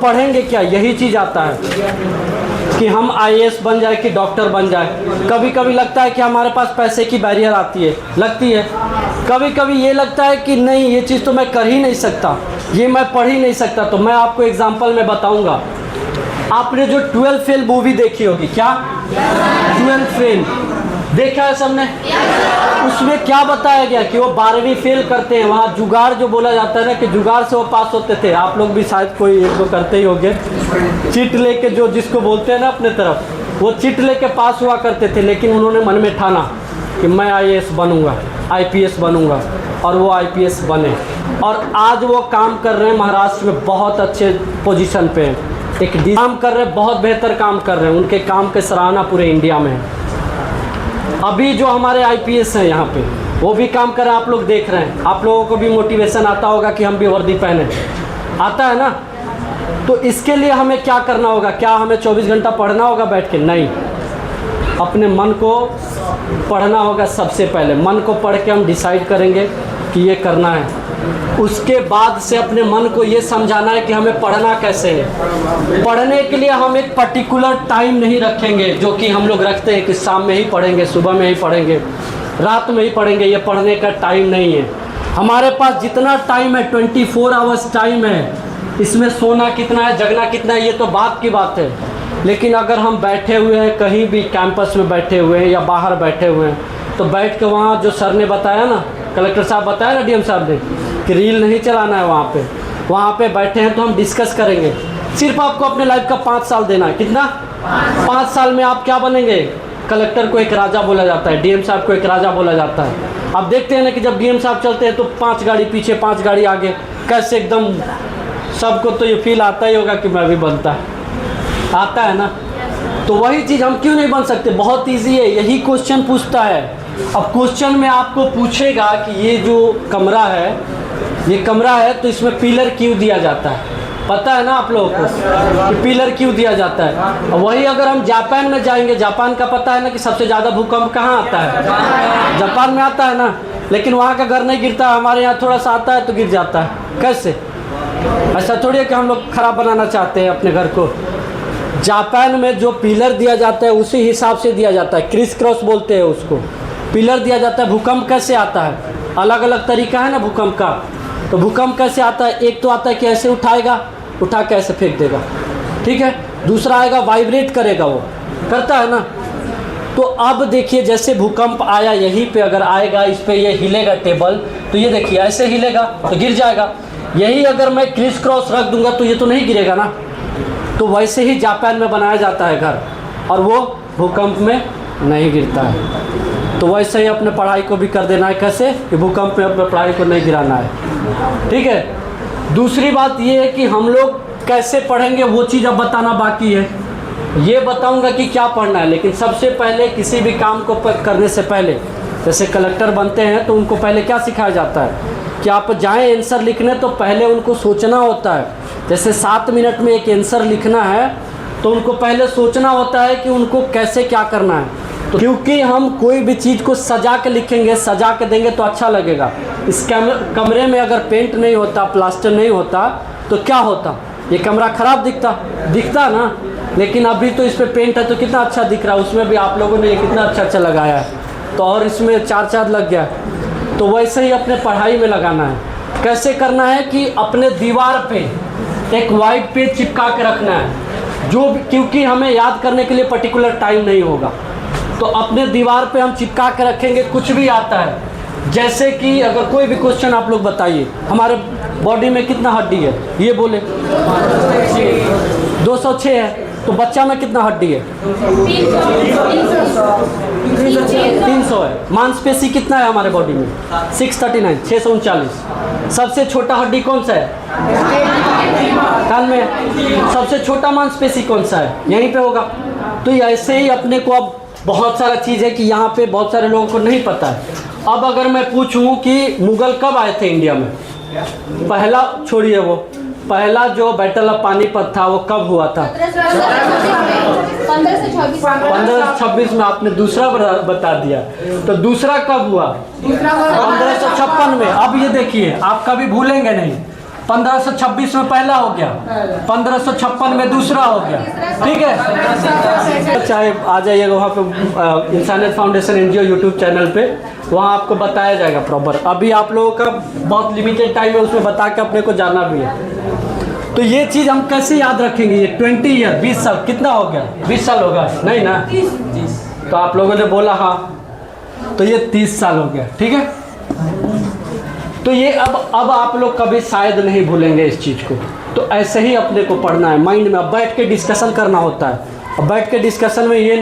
पढ़ेंगे क्या, यही चीज़ आता है कि हम आईएएस बन जाए कि डॉक्टर बन जाए। कभी कभी लगता है कि हमारे पास पैसे की बैरियर लगती है। कभी कभी ये लगता है कि नहीं, ये चीज़ तो मैं कर ही नहीं सकता, ये मैं पढ़ ही नहीं सकता। तो मैं आपको एग्जांपल में बताऊंगा। आपने जो 12 फेल मूवी देखी होगी, क्या 12 फेल देखा है सबने? उसमें क्या बताया गया कि वो 12वीं फेल करते हैं। वहाँ जुगाड़ जो बोला जाता है ना, कि जुगाड़ से वो पास होते थे। आप लोग भी शायद कोई एक दो करते ही होंगे। चिट लेके, जो जिसको बोलते हैं ना अपने तरफ, वो चिट लेके पास हुआ करते थे। लेकिन उन्होंने मन में ठाना कि मैं आईएएस बनूंगा, आईपीएस बनूंगा, और वो आईपीएस बने। और आज वो काम कर रहे हैं महाराष्ट्र में, बहुत अच्छे पोजीशन पे हैं। एक काम कर रहे हैं, बहुत बेहतर काम कर रहे हैं। उनके काम की सराहना पूरे इंडिया में है। अभी जो हमारे आईपीएस हैं यहाँ पे, वो भी काम कर रहे हैं, आप लोग देख रहे हैं। आप लोगों को भी मोटिवेशन आता होगा कि हम भी वर्दी पहने, आता है ना? तो इसके लिए हमें क्या करना होगा? क्या हमें 24 घंटा पढ़ना होगा बैठ के? नहीं, अपने मन को पढ़ना होगा। सबसे पहले मन को पढ़ के हम डिसाइड करेंगे कि ये करना है। उसके बाद से अपने मन को ये समझाना है कि हमें पढ़ना कैसे है। पढ़ने के लिए हम एक पर्टिकुलर टाइम नहीं रखेंगे, जो कि हम लोग रखते हैं कि शाम में ही पढ़ेंगे, सुबह में ही पढ़ेंगे, रात में ही पढ़ेंगे। ये पढ़ने का टाइम नहीं है। हमारे पास जितना टाइम है, 24 आवर्स टाइम है। इसमें सोना कितना है, जगना कितना है, ये तो बात की बात है। लेकिन अगर हम बैठे हुए हैं कहीं भी, कैंपस में बैठे हुए हैं या बाहर बैठे हुए हैं, तो बैठ के वहाँ जो सर ने बताया ना, कलेक्टर साहब बताया ना, डीएम साहब ने, कि रील नहीं चलाना है वहाँ पे बैठे हैं तो हम डिस्कस करेंगे। सिर्फ आपको अपने लाइफ का 5 साल देना है। कितना? 5 साल में आप क्या बनेंगे? कलेक्टर को एक राजा बोला जाता है, डीएम साहब को एक राजा बोला जाता है। आप देखते हैं ना कि जब डीएम साहब चलते हैं तो 5 गाड़ी पीछे, 5 गाड़ी आगे, कैसे एकदम सबको तो ये फील आता ही होगा कि मैं भी बनता है, आता है ना? तो वही चीज़ हम क्यों नहीं बन सकते? बहुत ईजी है। यही क्वेश्चन पूछता है। अब क्वेश्चन में आपको पूछेगा कि ये जो कमरा है, ये कमरा है, तो इसमें पिलर क्यों दिया जाता है? पता है ना आप लोगों को कि पिलर क्यों दिया जाता है? वही अगर हम जापान में जाएंगे, जापान का पता है ना कि सबसे ज़्यादा भूकंप कहाँ आता है? जापान में आता है ना। लेकिन वहाँ का घर नहीं गिरता, हमारे यहाँ थोड़ा सा आता है तो गिर जाता है। कैसे? ऐसा थोड़ी है कि हम लोग ख़राब बनाना चाहते हैं अपने घर को। जापान में जो पिलर दिया जाता है उसी हिसाब से दिया जाता है, क्रिस क्रॉस बोलते हैं उसको, पिलर दिया जाता है। भूकंप कैसे आता है? अलग अलग तरीका है ना भूकंप का। तो भूकंप कैसे आता है? एक तो आता है कि ऐसे उठाएगा, उठा के ऐसे फेंक देगा, ठीक है। दूसरा आएगा वाइब्रेट करेगा, वो करता है ना। तो अब देखिए, जैसे भूकंप आया, यहीं पे अगर आएगा, इस पे ये हिलेगा टेबल, तो ये देखिए ऐसे हिलेगा तो गिर जाएगा। यही अगर मैं क्रिस क्रॉस रख दूंगा तो ये तो नहीं गिरेगा ना। तो वैसे ही जापान में बनाया जाता है घर, और वो भूकंप में नहीं गिरता है। तो वैसे ही अपने पढ़ाई को भी कर देना है। कैसे? कि भूकंप में अपने पढ़ाई को नहीं गिराना है, ठीक है। दूसरी बात ये है कि हम लोग कैसे पढ़ेंगे, वो चीज़ अब बताना बाकी है। ये बताऊंगा कि क्या पढ़ना है। लेकिन सबसे पहले किसी भी काम को करने से पहले, जैसे कलेक्टर बनते हैं तो उनको पहले क्या सिखाया जाता है कि आप जाएं आंसर लिखने, तो पहले उनको सोचना होता है। जैसे 7 मिनट में एक आंसर लिखना है तो उनको पहले सोचना होता है कि उनको कैसे क्या करना है। तो क्योंकि हम कोई भी चीज़ को सजा के लिखेंगे, सजा के देंगे तो अच्छा लगेगा। इस कमरे में अगर पेंट नहीं होता, प्लास्टर नहीं होता, तो क्या होता? ये कमरा ख़राब दिखता ना। लेकिन अभी तो इस पर पेंट है तो कितना अच्छा दिख रहा है। उसमें भी आप लोगों ने ये कितना अच्छा लगाया है, तो और इसमें 4 लग गया। तो वैसे ही अपने पढ़ाई में लगाना है। कैसे करना है कि अपने दीवार पे एक वाइट पेज चिपका के रखना है, जो क्योंकि हमें याद करने के लिए पर्टिकुलर टाइम नहीं होगा। तो अपने दीवार पे हम चिपका के रखेंगे। कुछ भी आता है, जैसे कि अगर कोई भी क्वेश्चन आप लोग बताइए, हमारे बॉडी में कितना हड्डी है? ये बोले 206 है। तो बच्चा में कितना हड्डी है? 300 है। मांसपेशी कितना है हमारे बॉडी में? 639, 639। सबसे छोटा हड्डी कौन सा है? कान में। सबसे छोटा मांसपेशी कौन सा है? यहीं पे होगा। तो ऐसे ही अपने को, अब बहुत सारा चीज़ है कि यहाँ पे बहुत सारे लोगों को नहीं पता है। अब अगर मैं पूछूं कि मुगल कब आए थे इंडिया में, पहला छोड़िए, वो पहला जो बैटल ऑफ पानीपत था वो कब हुआ था? 1526 में। आपने दूसरा बता दिया। तो दूसरा कब हुआ? 1556 में। अब ये देखिए, आप कभी भूलेंगे नहीं, 1526 में पहला हो गया, 1556 में दूसरा हो गया, ठीक है। चाहे आ जाइएगा वहाँ पे इंसानियत फाउंडेशन एनजीओ यूट्यूब चैनल पे, वहाँ आपको बताया जाएगा प्रॉपर। अभी आप लोगों का बहुत लिमिटेड टाइम है, उसमें बता के अपने को जाना भी है। तो ये चीज़ हम कैसे याद रखेंगे? ये 20 ईयर 20 साल कितना हो गया? 20 साल होगा नहीं ना? 30। तो आप लोगों ने बोला हाँ, तो ये 30 साल हो गया, ठीक है। तो ये अब आप लोग कभी शायद नहीं भूलेंगे इस चीज़ को। तो ऐसे ही अपने को पढ़ना है, माइंड में अब बैठ के डिस्कशन करना होता है। अब बैठ के डिस्कशन में ये नहीं